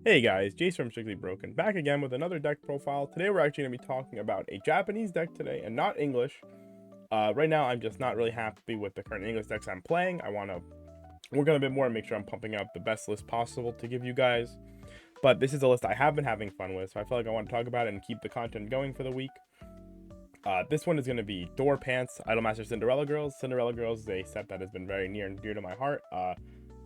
Hey guys, Jace from Strictly Broken, back again with another deck profile. Today we're actually going to be talking about a Japanese deck today and not English. Right now I'm just not really happy with the current English decks I'm playing. I want to work on a bit more and make sure I'm pumping out the best list possible to give you guys. But this is a list I have been having fun with, so I feel like I want to talk about it and keep the content going for the week. This one is going to be Door Pants, Idolmaster Cinderella Girls. Cinderella Girls is a set that has been very near and dear to my heart.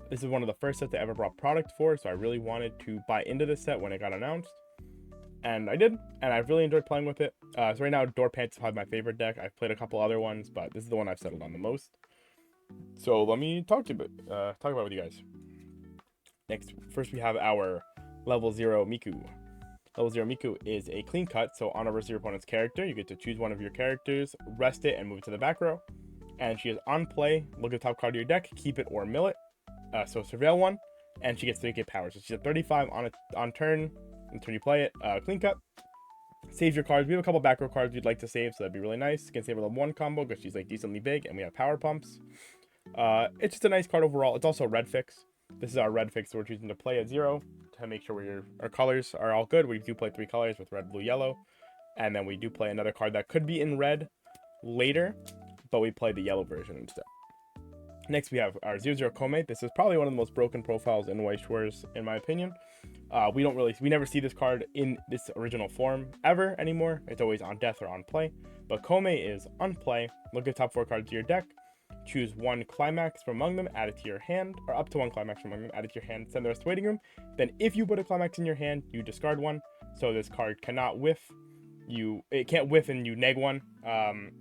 This is one of the first sets I ever brought product for, so I really wanted to buy into this set when it got announced. And I did, and I've really enjoyed playing with it. So right now, Door Pants is probably my favorite deck. I've played a couple other ones, but this is the one I've settled on the most. So let me talk about it with you guys. First we have our Level 0 Miku. Level 0 Miku is a clean cut, so on a versus your opponent's character, you get to choose one of your characters, rest it, and move it to the back row. And she is on play, look at the top card of your deck, keep it or mill it. So surveil one, and she gets 3k power. So she's at 35 on turn until you play it. Clean cut. Saves your cards. We have a couple back row cards we'd like to save, so that'd be really nice. You can save a level 1 combo because she's like decently big, and we have power pumps. It's just a nice card overall. It's also red fix. This is our red fix, so we're choosing to play at 0 to make sure our colors are all good. We do play 3 colors with red, blue, yellow, and then we do play another card that could be in red later, but we play the yellow version instead. Next, we have our 0-0 Kome. This is probably one of the most broken profiles in Weiss Schwarz, in my opinion. We never see this card in this original form ever anymore. It's always on death or on play. But Kome is on play. Look at the top 4 cards of your deck. Choose 1 climax from among them, add it to your hand, or up to 1 climax from among them, add it to your hand, send the rest to waiting room. Then if you put a climax in your hand, you discard 1. So this card cannot whiff. It can't whiff and you neg 1.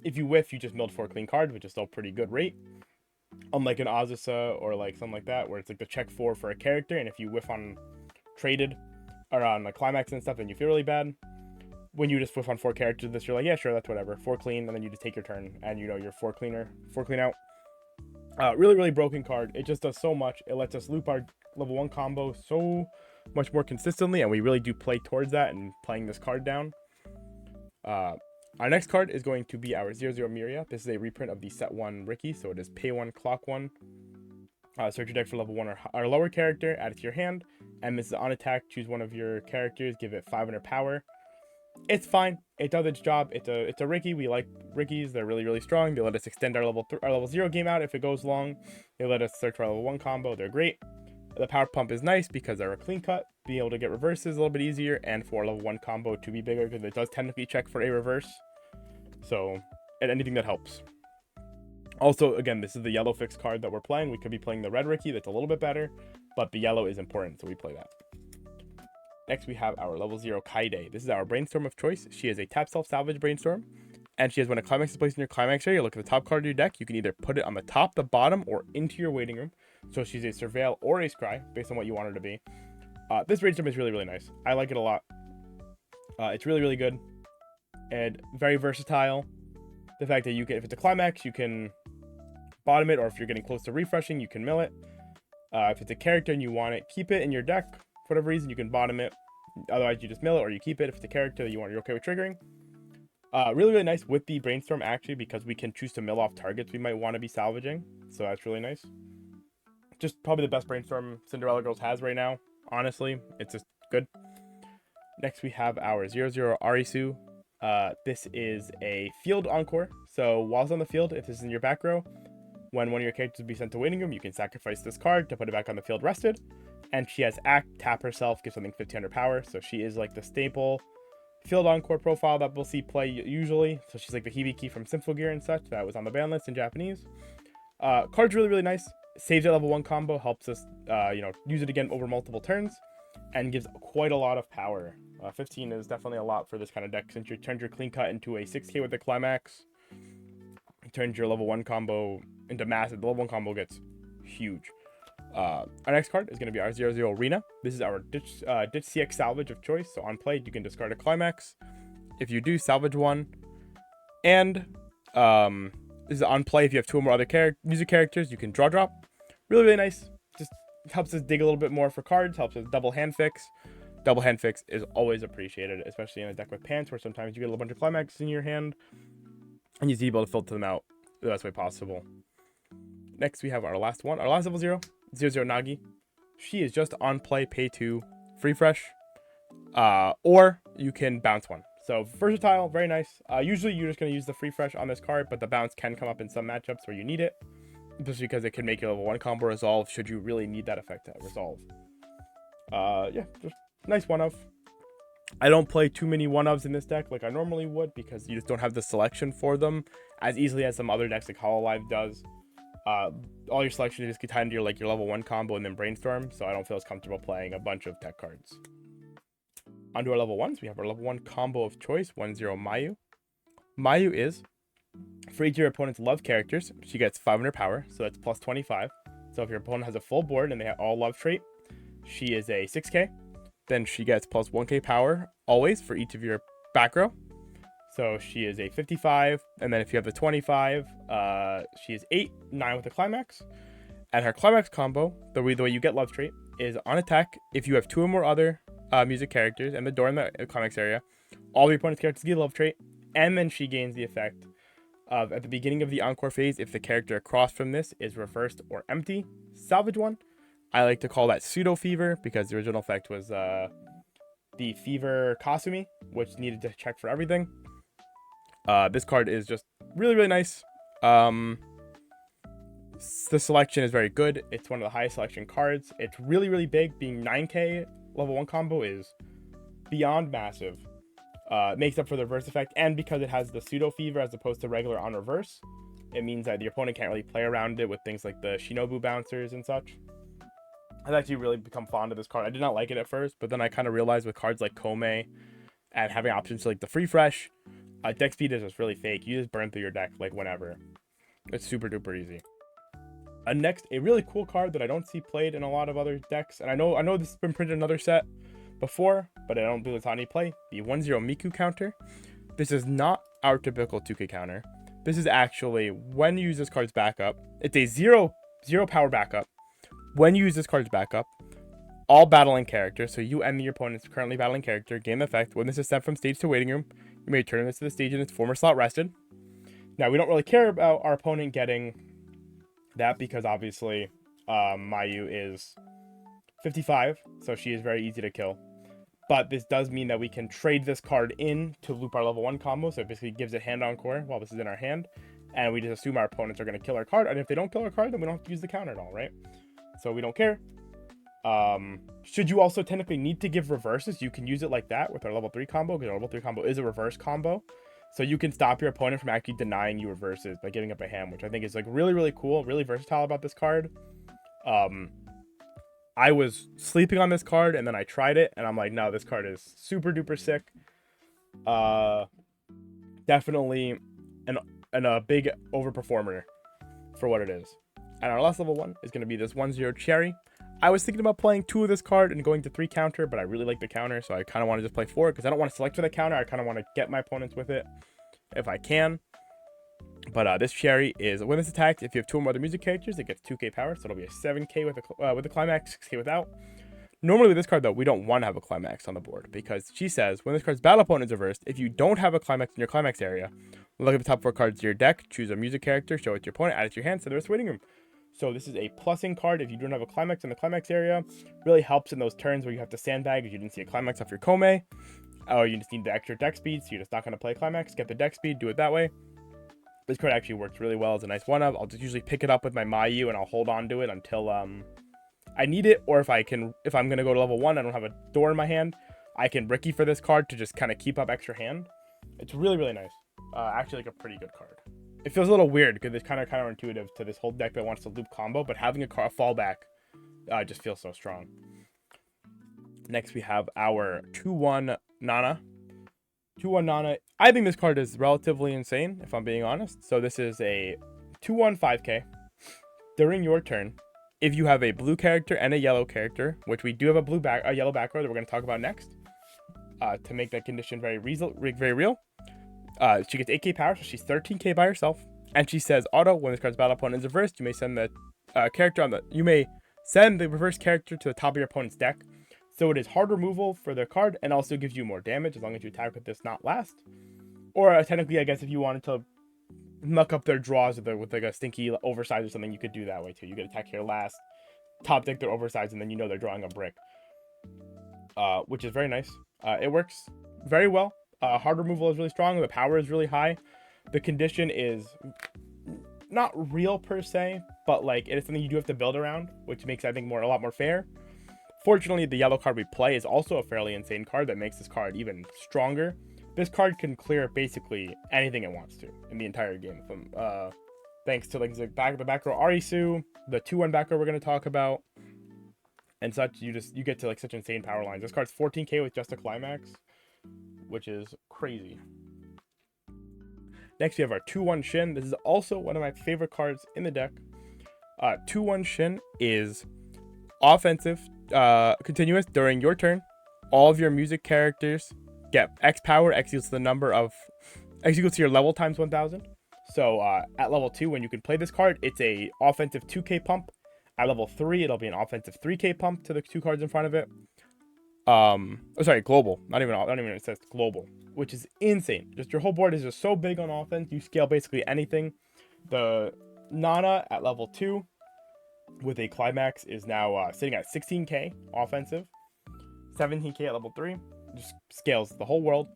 If you whiff, you just milled 4 clean cards, which is still a pretty good rate. Unlike an Azusa or like something like that, where it's like the check 4 for a character, and if you whiff on traded or on a climax and stuff, then you feel really bad. When you just whiff on 4 characters, this you're like, yeah, sure, that's whatever. 4 clean, and then you just take your turn, and you're 4 clean out. Really, really broken card. It just does so much. It lets us loop our level 1 combo so much more consistently, and we really do play towards that and playing this card down. Our next card is going to be our 0-0 Miria. This is a reprint of the set 1 Ricky, so it is pay 1, clock 1. Search your deck for level 1 or lower character, add it to your hand, and this is on attack. Choose one of your characters, give it 500 power. It's fine. It does its job. It's a Ricky. We like Rickies. They're really, really strong. They let us extend our level 0 game out if it goes long. They let us search for our level 1 combo. They're great. The power pump is nice because they're a clean cut. Being able to get reverses is a little bit easier, and for level 1 combo to be bigger because it does technically check for a reverse. So, and anything that helps. Also, again, this is the yellow fix card that we're playing. We could be playing the red Ricky that's a little bit better, but the yellow is important, so we play that. Next, we have our level 0 Kaide. This is our brainstorm of choice. She is a tap self-salvage brainstorm, and she has when a climax is placed in your climax area, look at the top card of your deck. You can either put it on the top, the bottom, or into your waiting room. So she's a surveil or a scry, based on what you want her to be. This brainstorm is really, really nice. I like it a lot. It's really, really good. And very versatile. The fact that if it's a climax, you can bottom it, or if you're getting close to refreshing, you can mill it. If it's a character and you want it, keep it in your deck. For whatever reason, you can bottom it. Otherwise, you just mill it, or you keep it if it's a character that you're okay with triggering. Really, really nice with the brainstorm, actually, because we can choose to mill off targets we might want to be salvaging. So that's really nice. Just probably the best brainstorm Cinderella Girls has right now. Honestly, it's just good. Next, we have our 0-0 Arisu. This is a field encore. So while it's on the field, if this is in your back row, when one of your characters be sent to waiting room, you can sacrifice this card to put it back on the field rested. And she has act, tap herself, give something 1500 power. So she is like the staple field encore profile that we'll see play usually. So she's like the Hibiki from Symphogear and such that was on the ban list in Japanese. Card's really, really nice. Saves at level 1 combo, helps us use it again over multiple turns, and gives quite a lot of power. 15 is definitely a lot for this kind of deck, since you turned your clean cut into a 6k with the climax. You turned your level 1 combo into massive. The level 1 combo gets huge. Our next card is going to be our 0-0 Arena. This is our ditch CX salvage of choice. So on play, you can discard a climax. If you do, salvage 1. And this is on play. If you have 2 or more other music characters, you can draw drop. Really, really nice. Just helps us dig a little bit more for cards. Helps us double hand fix. Double hand fix is always appreciated, especially in a deck with pants, where sometimes you get a bunch of climaxes in your hand, and you need to be able to filter them out the best way possible. Next, we have our last one. Our last level 0, 0-0 Nagi. She is just on play, pay 2, free fresh, or you can bounce one. So versatile, very nice. Usually you're just going to use the free fresh on this card, but the bounce can come up in some matchups where you need it, just because it can make your level 1 combo resolve should you really need that effect to resolve. Yeah, just nice one of. I don't play too many one-ofs in this deck like I normally would, because you just don't have the selection for them as easily as some other decks like Hololive does. All your selection is just tied to your level 1 combo and then Brainstorm, so I don't feel as comfortable playing a bunch of tech cards. Onto our level 1s, we have our level 1 combo of choice, 1-0 Mayu. Mayu is, for each of your opponent's love characters, she gets 500 power, so that's plus 25. So if your opponent has a full board and they have all love trait, she is a 6k. Then she gets plus 1k power always for each of your back row. So she is a 55. And then if you have the 25, she is 8, 9 with the climax. And her climax combo, the way you get love trait, is on attack. If you have 2 or more other music characters and the door in the climax area, all your opponent's characters get a love trait. And then she gains the effect of, at the beginning of the encore phase, if the character across from this is reversed or empty, salvage one. I like to call that Pseudo Fever, because the original effect was the Fever Kasumi, which needed to check for everything. This card is just really, really nice. The selection is very good. It's one of the highest selection cards. It's really, really big. Being 9k level 1 combo is beyond massive. It makes up for the reverse effect, and because it has the Pseudo Fever as opposed to regular on reverse, it means that your opponent can't really play around it with things like the Shinobu bouncers and such. I've actually really become fond of this card. I did not like it at first, but then I kind of realized with cards like Kome and having options like the free fresh, deck speed is just really fake. You just burn through your deck like whenever. It's super duper easy. Next, a really cool card that I don't see played in a lot of other decks, and I know this has been printed in another set before, but I don't believe it's on any play. The 1-0 Miku counter. This is not our typical 2k counter. This is actually when you use this card's backup. It's a 0 power backup. When you use this card's backup, all battling characters, so you and your opponent's currently battling character, gain the effect. When this is sent from stage to waiting room, you may turn this to the stage in its former slot rested. Now, we don't really care about our opponent getting that, because obviously Mayu is 55, so she is very easy to kill. But this does mean that we can trade this card in to loop our level 1 combo, so it basically gives it hand encore while this is in our hand, and we just assume our opponents are going to kill our card, and if they don't kill our card, then we don't have to use the counter at all, right? So we don't care. Should you also technically need to give reverses, you can use it like that with our level 3 combo, because our level 3 combo is a reverse combo. So you can stop your opponent from actually denying you reverses by giving up a hand, which I think is like really, really cool, really versatile about this card. I was sleeping on this card, and then I tried it, and I'm like, no, this card is super duper sick. Definitely a big overperformer for what it is. And our last level 1 is going to be this 1-0 Cherry. I was thinking about playing 2 of this card and going to 3 counter, but I really like the counter, so I kind of want to just play 4, because I don't want to select for the counter. I kind of want to get my opponents with it if I can. But this Cherry is, when it's attacked, if you have 2 or more other music characters, it gets 2k power, so it'll be a 7k with a climax, 6k without. Normally with this card, though, we don't want to have a climax on the board, because she says, when this card's battle opponent is reversed, if you don't have a climax in your climax area, look at the top 4 cards of your deck, choose a music character, show it to your opponent, add it to your hand, send it to the waiting room. So this is a plussing card if you don't have a climax in the climax area. Really helps in those turns where you have to sandbag if you didn't see a climax off your Kome, or you just need the extra deck speed, so you're just not going to play climax. Get the deck speed, do it that way. This card actually works really well as a nice one-of. I'll just usually pick it up with my Mayu, and I'll hold on to it until I need it, or if I'm going to go to level 1, I don't have a door in my hand, I can Ricky for this card to just kind of keep up extra hand. It's really, really nice. Actually, like a pretty good card. It feels a little weird because it's kind of counterintuitive to this whole deck that wants to loop combo, but having a fallback just feels so strong. Next, we have our 2-1 Nana. 2-1 Nana. I think this card is relatively insane, if I'm being honest. So this is a 2-1 5k. During your turn, if you have a blue character and a yellow character, which we do have a yellow back row that we're going to talk about next, to make that condition very real. She gets 8k power, so she's 13k by herself. And she says, auto, when this card's battle opponent is reversed, you may send the reverse character to the top of your opponent's deck. So it is hard removal for the card, and also gives you more damage as long as you attack with this not last. Or technically, I guess if you wanted to muck up their draws with like a stinky oversize or something, you could do that way too. You could attack here last, top deck their oversize, and then you know they're drawing a brick. which is very nice. It works very well. Hard removal is really strong. The power is really high. The condition is not real per se, but like it is something you do have to build around, which makes I think a lot more fair. Fortunately, the yellow card we play is also a fairly insane card that makes this card even stronger. This card can clear basically anything it wants to in the entire game. From thanks to like the back row Arisu, the 2/1 back row we're gonna talk about, and such. You get to like such insane power lines. This card's 14k with just a climax, which is crazy. Next, we have our 2/1 Shin. This is also one of my favorite cards in the deck. 2/1 Shin is offensive, continuous during your turn. All of your music characters get X power. X equals to your level times 1000. So at level 2, when you can play this card, it's a offensive 2k pump. At level 3, it'll be an offensive 3k pump to the 2 cards in front of it. Global. Not even it says global, which is insane. Just your whole board is just so big on offense. You scale basically anything. The Nana at level 2 with a climax is now sitting at 16k offensive, 17k at level 3. Just scales the whole world.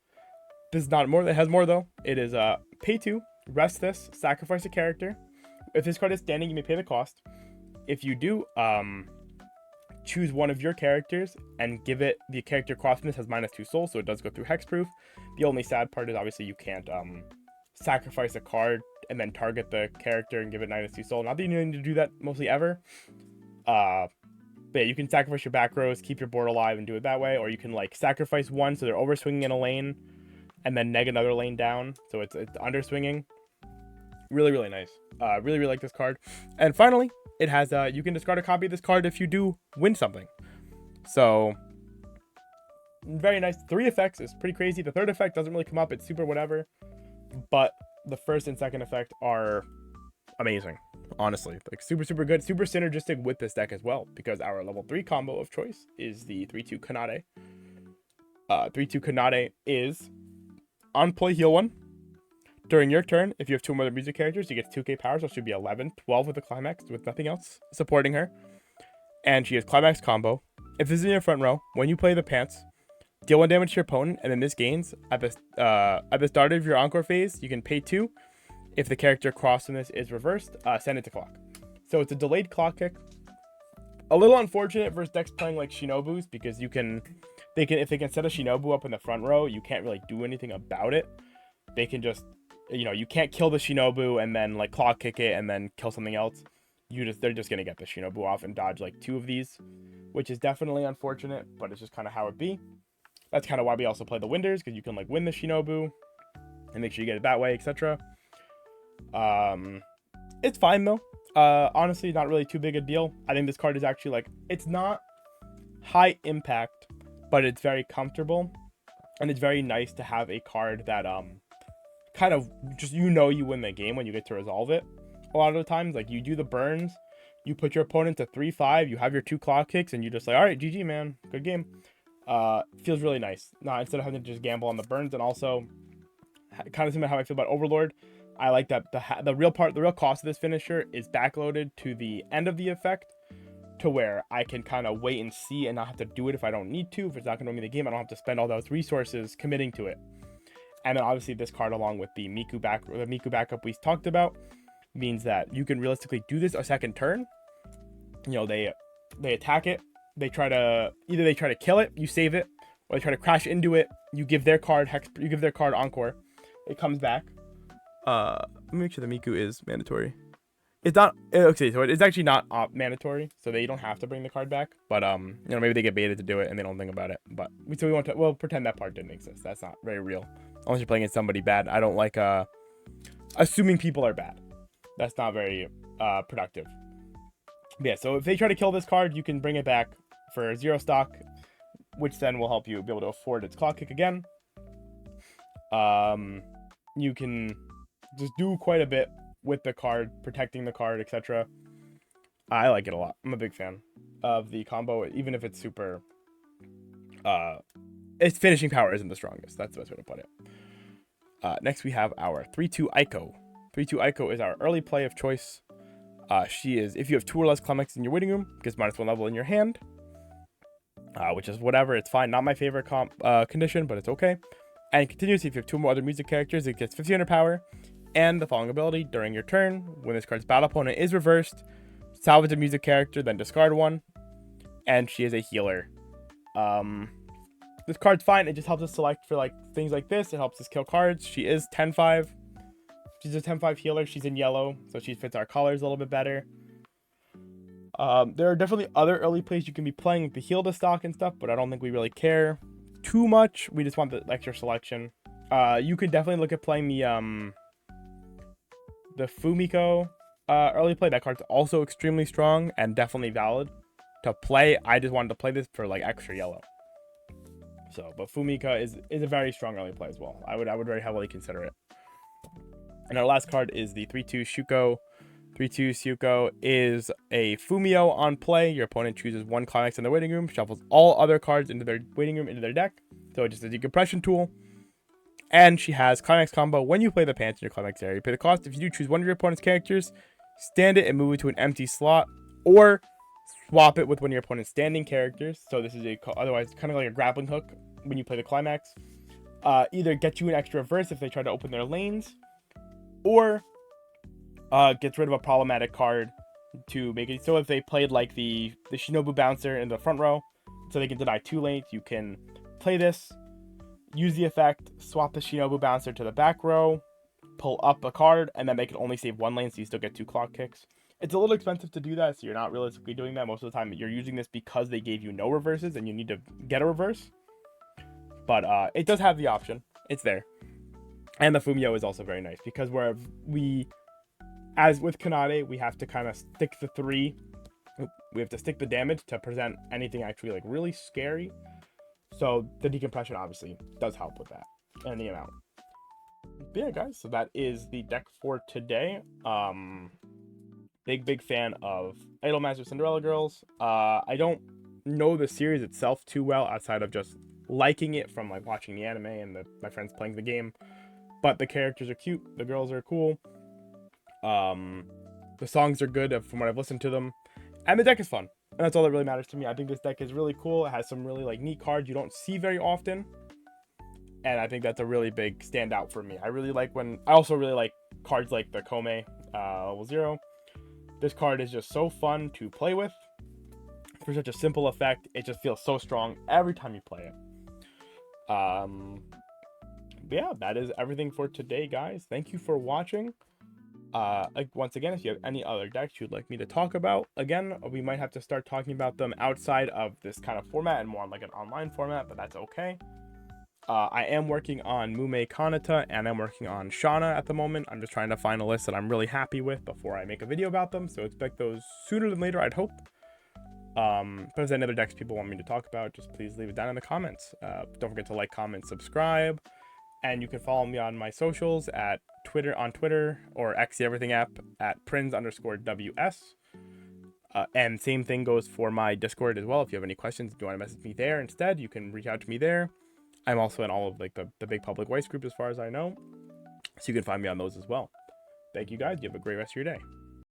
This is not more. It has more though. It is pay 2, rest this, sacrifice a character. If this card is standing, you may pay the cost. If you do, choose one of your characters and give it the character craftsman has -2 soul, so it does go through hexproof. The only sad part is obviously you can't sacrifice a card and then target the character and give it -2 soul. Not that you need to do that mostly ever. But yeah, you can sacrifice your back rows, keep your board alive, and do it that way, or you can like sacrifice one so they're overswinging in a lane, and then neg another lane down, so it's underswinging. Really nice. Really like this card. And finally, it has you can discard a copy of this card if you do win something. So very nice. 3 effects is pretty crazy. The third effect doesn't really come up. It's super whatever, but the first and second effect are amazing. Honestly, like super good, super synergistic with this deck as well, because our level 3 combo of choice is the 3/2 Kanade. 3/2 Kanade is on play heal 1. During your turn, if you have 2 more music characters, you get 2k power, so it should be 11, 12 with the climax, with nothing else supporting her. And she has climax combo. If this is in your front row, when you play the pants, deal 1 damage to your opponent, and then this gains at the start of your encore phase. You can pay 2. If the character crossed in this is reversed, send it to clock. So it's a delayed clock kick. A little unfortunate versus decks playing like Shinobus, because if they can set a Shinobu up in the front row, you can't really do anything about it. They can just, you can't kill the Shinobu and then like clock kick it and then kill something else. They're just gonna get the Shinobu off and dodge like 2 of these, which is definitely unfortunate, but it's just kind of how it be. That's kind of why we also play the Winders, because you can like win the Shinobu and make sure you get it that way, etc. It's fine though. Honestly, not really too big a deal. I think this card is actually like, it's not high impact, but it's very comfortable, and it's very nice to have a card that kind of just you win the game when you get to resolve it. A lot of the times, like you do the burns, you put your opponent to 3-5, you have your 2 clock kicks, and you just like, all right, GG man, good game. Feels really nice. Now instead of having to just gamble on the burns, and also kind of similar how I feel about Overlord. I like that the real cost of this finisher is backloaded to the end of the effect, to where I can kind of wait and see and not have to do it if I don't need to. If it's not going to win me the game, I don't have to spend all those resources committing to it. And then obviously this card, along with the Miku backup we talked about, means that you can realistically do this a second turn. They attack it, they try to kill it, you save it, or they try to crash into it, you give their card encore, it comes back. Let me make sure the Miku is mandatory. It's not okay, so it's actually not mandatory, so they don't have to bring the card back. But maybe they get baited to do it and they don't think about it. But we'll pretend that part didn't exist. That's not very real, unless you're playing against somebody bad. I don't like assuming people are bad. That's not very productive. But yeah, so if they try to kill this card, you can bring it back for 0 stock, which then will help you be able to afford its clock kick again. You can just do quite a bit with the card, protecting the card, etc. I like it a lot. I'm a big fan of the combo, even if it's super its finishing power isn't the strongest. That's the best way to put it. Next we have our 3/2 Aiko. 3/2 Aiko is our early play of choice. She is, if you have 2 or less climaxes in your waiting room, gets -1 level in your hand. which is whatever. It's fine. Not my favorite condition, but it's okay. And continues, if you have 2 more other music characters, it gets 1500 power. And the following ability, during your turn, when this card's battle opponent is reversed, salvage a music character, then discard one. And she is a healer. This card's fine. It just helps us select for like things like this. It helps us kill cards. She is 10-5. She's a 10-5 healer. She's in yellow, so she fits our colors a little bit better. There are definitely other early plays you can be playing to heal the stock and stuff, but I don't think we really care too much. We just want the extra selection. You could definitely look at playing the Fumiko early play. That card's also extremely strong and definitely valid to play. I just wanted to play this for like extra yellow. So, but Fumika is a very strong early play as well. I would very heavily consider it. And our last card is the 3/2 Shuko. 3/2 Shuko is a Fumio on play. Your opponent chooses 1 climax in their waiting room, shuffles all other cards into their waiting room into their deck. So it's just a decompression tool. And she has climax combo. When you play the pants in your climax area, you pay the cost. If you do, choose one of your opponent's characters, stand it and move it to an empty slot, or swap it with one of your opponent's standing characters. So this is otherwise kind of like a grappling hook when you play the climax. Either get you an extra reverse if they try to open their lanes, or gets rid of a problematic card to make it so if they played like the Shinobu Bouncer in the front row, so they can deny 2 lanes, you can play this, use the effect, swap the Shinobu Bouncer to the back row, pull up a card, and then they can only save 1 lane, so you still get 2 clock kicks. It's a little expensive to do that, so you're not realistically doing that most of the time. You're using this because they gave you no reverses and you need to get a reverse. But it does have the option. It's there. And the Fumio is also very nice because as with Kanade, we have to kind of stick the 3. We have to stick the damage to present anything actually like really scary. So the decompression obviously does help with that and the amount. But yeah, guys, so that is the deck for today. Big fan of Idolmaster Cinderella Girls. I don't know the series itself too well outside of just liking it from like watching the anime and my friends playing the game. But the characters are cute. The girls are cool. The songs are good from what I've listened to them. And the deck is fun. And that's all that really matters to me. I think this deck is really cool. It has some really like neat cards you don't see very often. And I think that's a really big standout for me. I also really like cards like the Kome level 0. This card is just so fun to play with. For such a simple effect, it just feels so strong every time you play it. But yeah, that is everything for today, guys. Thank you for watching. Once again, if you have any other decks you'd like me to talk about, again, we might have to start talking about them outside of this kind of format and more on like an online format, but that's okay. I am working on Mume Kanata and I'm working on Shauna at the moment. I'm just trying to find a list that I'm really happy with before I make a video about them, so expect those sooner than later, I'd hope. But if there's any other decks people want me to talk about, just please leave it down in the comments. Don't forget to like, comment, subscribe, and you can follow me on my socials at Twitter or X the Everything app at Prins_WS. And same thing goes for my Discord as well. If you have any questions, if you want to message me there instead, you can reach out to me there. I'm also in all of like the big public Weiss groups as far as I know, so you can find me on those as well. Thank you guys. You have a great rest of your day.